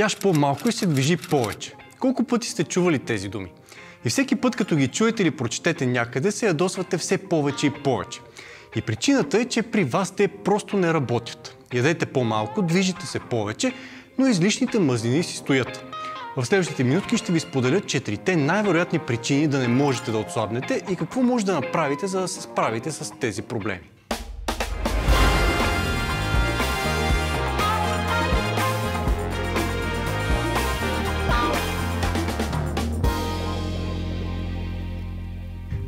Яж по-малко и се движи повече. Колко пъти сте чували тези думи? И всеки път, като ги чуете или прочетете някъде, се ядосвате все повече и повече. И причината е, че при вас те просто не работят. Ядете по-малко, движите се повече, но излишните мазнини си стоят. В следващите минутки ще ви споделя 4-те най-вероятни причини да не можете да отслабнете и какво може да направите, за да се справите с тези проблеми.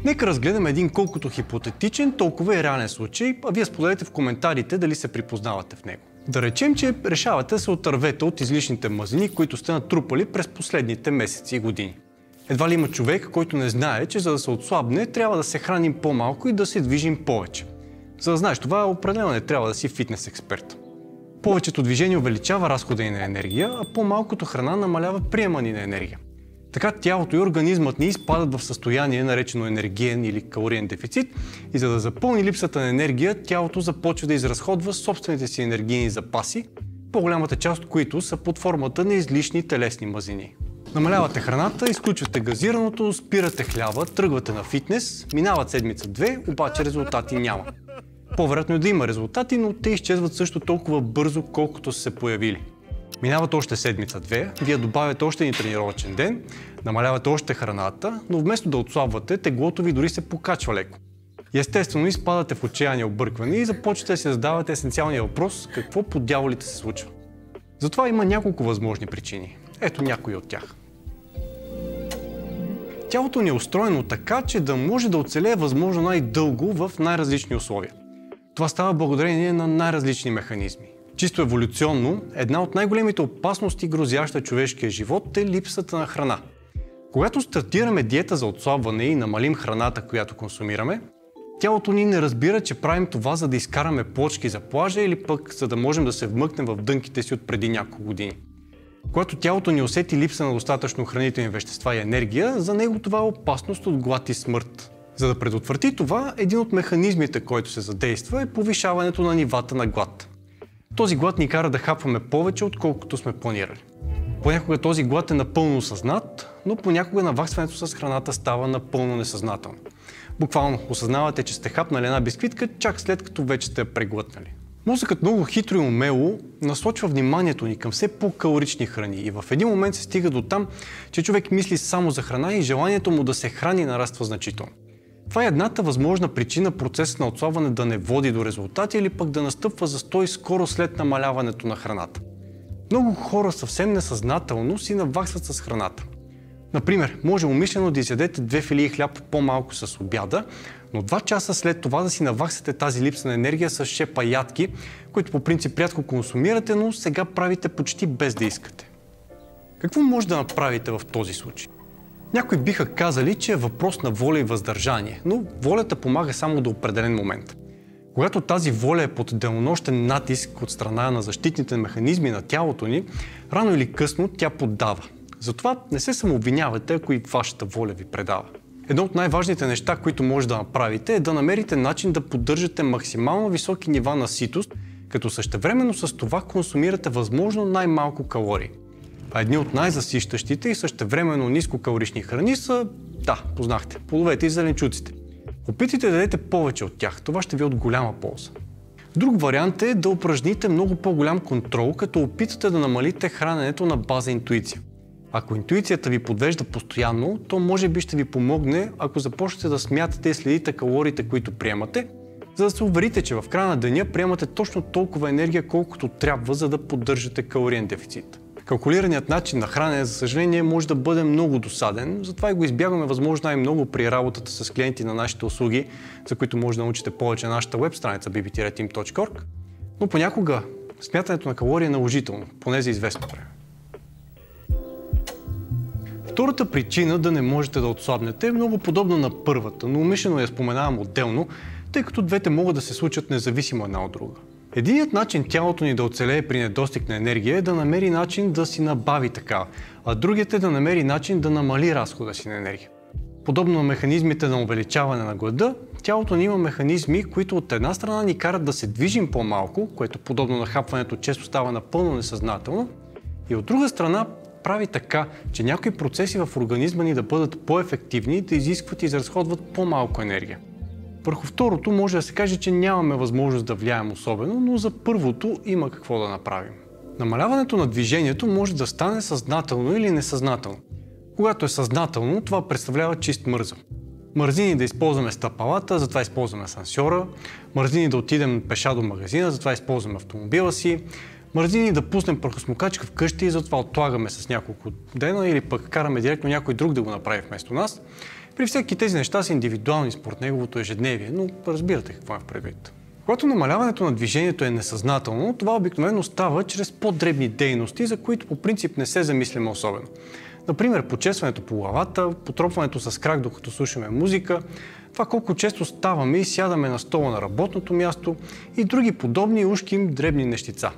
Нека разгледаме един колкото хипотетичен, толкова и реален случай, а вие споделете в коментарите дали се припознавате в него. Да речем, че решавате да се отървете от излишните мазнини, които сте натрупали през последните месеци и години. Едва ли има човек, който не знае, че за да се отслабне, трябва да се храним по-малко и да се движим повече. За да знаеш това, определено не трябва да си фитнес експерт. Повечето движение увеличава разхода ни на енергия, а по-малкото храна намалява приема ни на енергия. Така тялото и организмът ни изпадат в състояние, наречено енергиен или калориен дефицит, и за да запълни липсата на енергия, тялото започва да изразходва собствените си енергийни запаси, по-голямата част от които са под формата на излишни телесни мазнини. Намалявате храната, изключвате газираното, спирате хляба, тръгвате на фитнес, минават седмица-две, обаче резултати няма. По-вероятно е да има резултати, но те изчезват също толкова бързо, колкото са се появили. Минават още седмица-две, вие добавяте още един тренировъчен ден, намалявате още храната, но вместо да отслабвате, теглото ви дори се покачва леко. И естествено изпадате в отчаяние, объркване и започвате да си задавате есенциалния въпрос: какво по дяволите се случва? Затова има няколко възможни причини. Ето някои от тях. Тялото ни е устроено така, че да може да оцелее възможно най-дълго в най-различни условия. Това става благодарение на най-различни механизми. Чисто еволюционно, една от най-големите опасности, грозяща човешкия живот, е липсата на храна. Когато стартираме диета за отслабване и намалим храната, която консумираме, тялото ни не разбира, че правим това, за да изкараме плочки за плажа или пък за да можем да се вмъкнем в дънките си от преди няколко години. Когато тялото ни усети липса на достатъчно хранителни вещества и енергия, за него това е опасност от глад и смърт. За да предотврати това, един от механизмите, който се задейства, е повишаването на нивата на глад. Този глад ни кара да хапваме повече, отколкото сме планирали. Понякога този глад е напълно осъзнат, но понякога наваксването с храната става напълно несъзнателно. Буквално осъзнавате, че сте хапнали една бисквитка, чак след като вече сте я преглътнали. Мозъкът много хитро и умело насочва вниманието ни към все по-калорични храни и в един момент се стига до там, че човек мисли само за храна и желанието му да се храни нараства значително. Това е едната възможна причина процесът на отслабване да не води до резултати или пък да настъпва застой скоро след намаляването на храната. Много хора съвсем несъзнателно си наваксват с храната. Например, може умишлено да изядете 2 филии хляб по-малко с обяда, но 2 часа след това да си наваксате тази липса на енергия с шепа ядки, които по принцип рядко консумирате, но сега правите почти без да искате. Какво може да направите в този случай? Някои биха казали, че е въпрос на воля и въздържание, но волята помага само до определен момент. Когато тази воля е под денонощен натиск от страна на защитните механизми на тялото ни, рано или късно тя поддава. Затова не се самообвинявате, ако и вашата воля ви предава. Едно от най-важните неща, които може да направите, е да намерите начин да поддържате максимално високи нива на ситост, като същевременно с това консумирате възможно най-малко калории. А едни от най-засищащите и същевременно нискокалорични храни са, познахте, плодовете и зеленчуците. Опитайте да дадете повече от тях, това ще ви е от голяма полза. Друг вариант е да упражните много по-голям контрол, като опитате да намалите храненето на база интуиция. Ако интуицията ви подвежда постоянно, то може би ще ви помогне, ако започнете да смятате и следите калориите, които приемате, за да се уверите, че в края на деня приемате точно толкова енергия, колкото трябва, за да поддържате калориен дефицит. Калкулираният начин на хранене, за съжаление, може да бъде много досаден, затова и го избягваме възможно най-много при работата с клиенти на нашите услуги, за които може да научите повече на нашата веб страница bb-team.org, но понякога смятането на калории е наложително, поне за известно време. Втората причина да не можете да отслабнете е много подобна на първата, но умишлено я споменавам отделно, тъй като двете могат да се случат независимо една от друга. Единият начин тялото ни да оцелее при недостиг на енергия е да намери начин да си набави такава, а другият е да намери начин да намали разхода си на енергия. Подобно на механизмите на увеличаване на глада, тялото ни има механизми, които от една страна ни карат да се движим по-малко, което подобно на хапването често става напълно несъзнателно, И от друга страна прави така, че някои процеси в организма ни да бъдат по-ефективни, да изискват и изразходват по-малко енергия. Върху второто може да се каже, че нямаме възможност да влияем особено, но за първото има какво да направим. Намаляването на движението може да стане съзнателно или несъзнателно. Когато е съзнателно, това представлява чист мързъл. Мързи ни да използваме стъпалата, затова използваме асансьора, мързи ни да отидем пеша до магазина, затова използваме автомобила си, мързи ни да пуснем прахосмокачка вкъщи и затова отлагаме с няколко дена или пък караме директно някой друг да го направи вместо нас. При всеки тези неща са индивидуални според неговото ежедневие, но разбирате какво е в предвид. Когато намаляването на движението е несъзнателно, това обикновено става чрез по-дребни дейности, за които по принцип не се замисляме особено. Например, почесването по главата, потропването с крак докато слушаме музика, това колко често ставаме и сядаме на стола на работното място и други подобни ушким дребни нещица.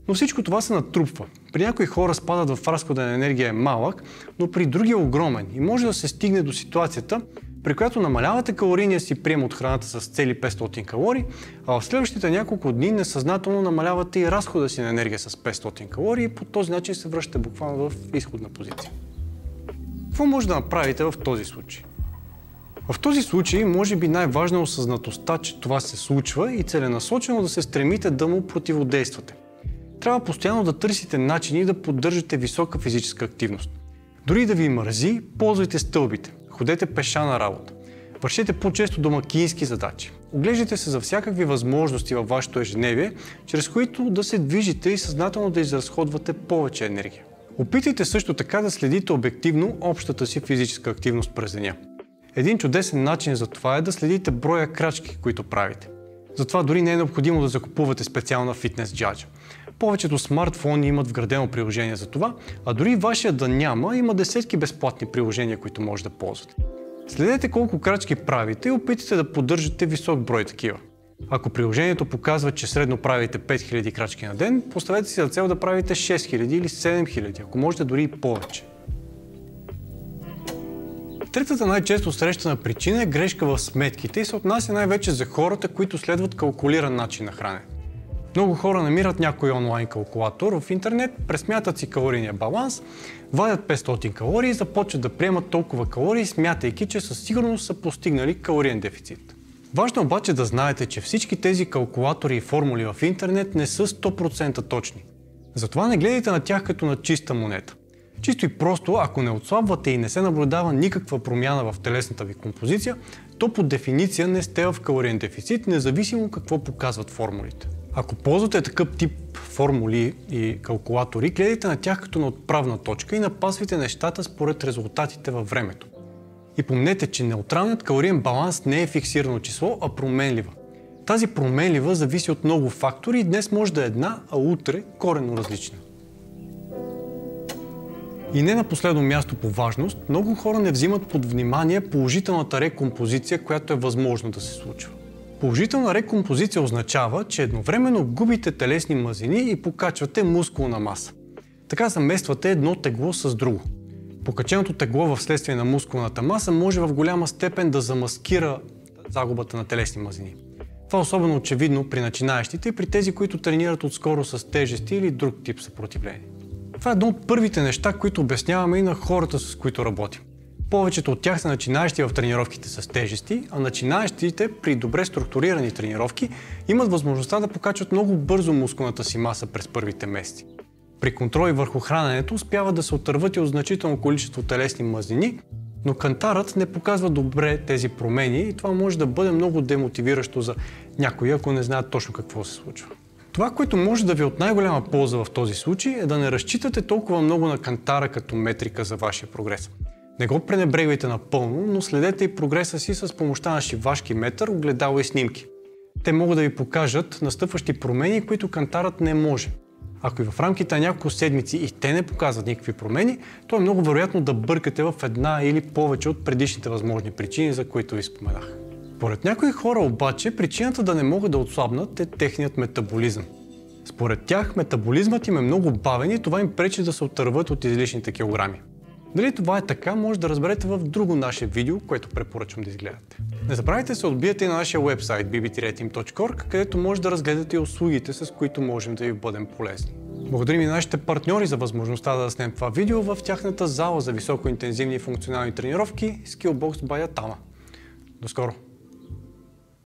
Но всичко това се натрупва. При някои хора спадът в разхода на енергия е малък, но при други е огромен и може да се стигне до ситуацията, при която намалявате калорийния си прием от храната с цели 500 калории, а в следващите няколко дни несъзнателно намалявате и разхода си на енергия с 500 калории и по този начин се връщате буквално в изходна позиция. Какво може да направите в този случай? В този случай може би най-важна е осъзнатостта, че това се случва и целенасочено да се стремите да му противодействате. Трябва постоянно да търсите начини да поддържате висока физическа активност. Дори да ви мързи, ползвайте стълбите, ходете пеша на работа, вършете по-често домакински задачи, оглеждайте се за всякакви възможности във вашето ежедневие, чрез които да се движите и съзнателно да изразходвате повече енергия. Опитайте също така да следите обективно общата си физическа активност през деня. Един чудесен начин за това е да следите броя крачки, които правите. Затова дори не е необходимо да закупувате специална фитнес джаджа. Повечето смартфони имат вградено приложение за това, а дори вашия да няма, има десетки безплатни приложения, които може да ползвате. Следете колко крачки правите и опитайте да поддържате висок брой такива. Ако приложението показва, че средно правите 5000 крачки на ден, поставете си за цел да правите 6000 или 7000, ако можете дори и повече. Третата най-често срещана причина е грешка в сметките и се отнася най-вече за хората, които следват калкулиран начин на хранене. Много хора намират някой онлайн калкулатор в интернет, пресмятат си калорийния баланс, вадят 500 калории и започват да приемат толкова калории, смятайки, че със сигурност са постигнали калориен дефицит. Важно обаче да знаете, че всички тези калкулатори и формули в интернет не са 100% точни. Затова не гледайте на тях като на чиста монета. Чисто и просто, ако не отслабвате и не се наблюдава никаква промяна в телесната ви композиция, то по дефиниция не сте в калориен дефицит, независимо какво показват формулите. Ако ползвате такъв тип формули и калкулатори, гледайте на тях като на отправна точка и напасвайте нещата според резултатите във времето. И помнете, че неутралният калориен баланс не е фиксирано число, а променлива. Тази променлива зависи от много фактори и днес може да е една, а утре коренно различна. И не на последно място по важност, много хора не взимат под внимание положителната рекомпозиция, която е възможно да се случва. Положителна рекомпозиция означава, че едновременно губите телесни мазнини и покачвате мускулна маса. Така замествате едно тегло с друго. Покаченото тегло вследствие на мускулната маса може в голяма степен да замаскира загубата на телесни мазнини. Това е особено очевидно при начинаещите и при тези, които тренират отскоро с тежести или друг тип съпротивление. Това е едно от първите неща, които обясняваме и на хората, с които работим. Повечето от тях са начинаещи в тренировките с тежести, а начинаещите при добре структурирани тренировки имат възможността да покачват много бързо мускулната си маса през първите месеци. При контроли върху храненето успяват да се отърват и от значително количество телесни мазнини, но кантарът не показва добре тези промени и това може да бъде много демотивиращо за някои, ако не знаят точно какво се случва. Това, което може да ви е от най-голяма полза в този случай, е да не разчитате толкова много на кантара като метрика за вашия прогрес. Не го пренебрегвайте напълно, но следете и прогреса си с помощта на шивашки метър, огледало и снимки. Те могат да ви покажат настъпващи промени, които кантарът не може. Ако и в рамките на няколко седмици и те не показват никакви промени, то е много вероятно да бъркате в една или повече от предишните възможни причини, за които ви споменах. Според някои хора обаче, причината да не могат да отслабнат е техният метаболизъм. Според тях метаболизмът им е много бавен и това им пречи да се отърват от излишните килограми. Дали това е така, може да разберете в друго наше видео, което препоръчвам да изгледате. Не забравяйте да се отбиете и на нашия уебсайт bb-team.org, където може да разгледате и услугите, с които можем да ви бъдем полезни. Благодарим и на нашите партньори за възможността да снем това видео в тяхната зала за високоинтензивни и функционални тренировки Skillbox by Atama. До скоро!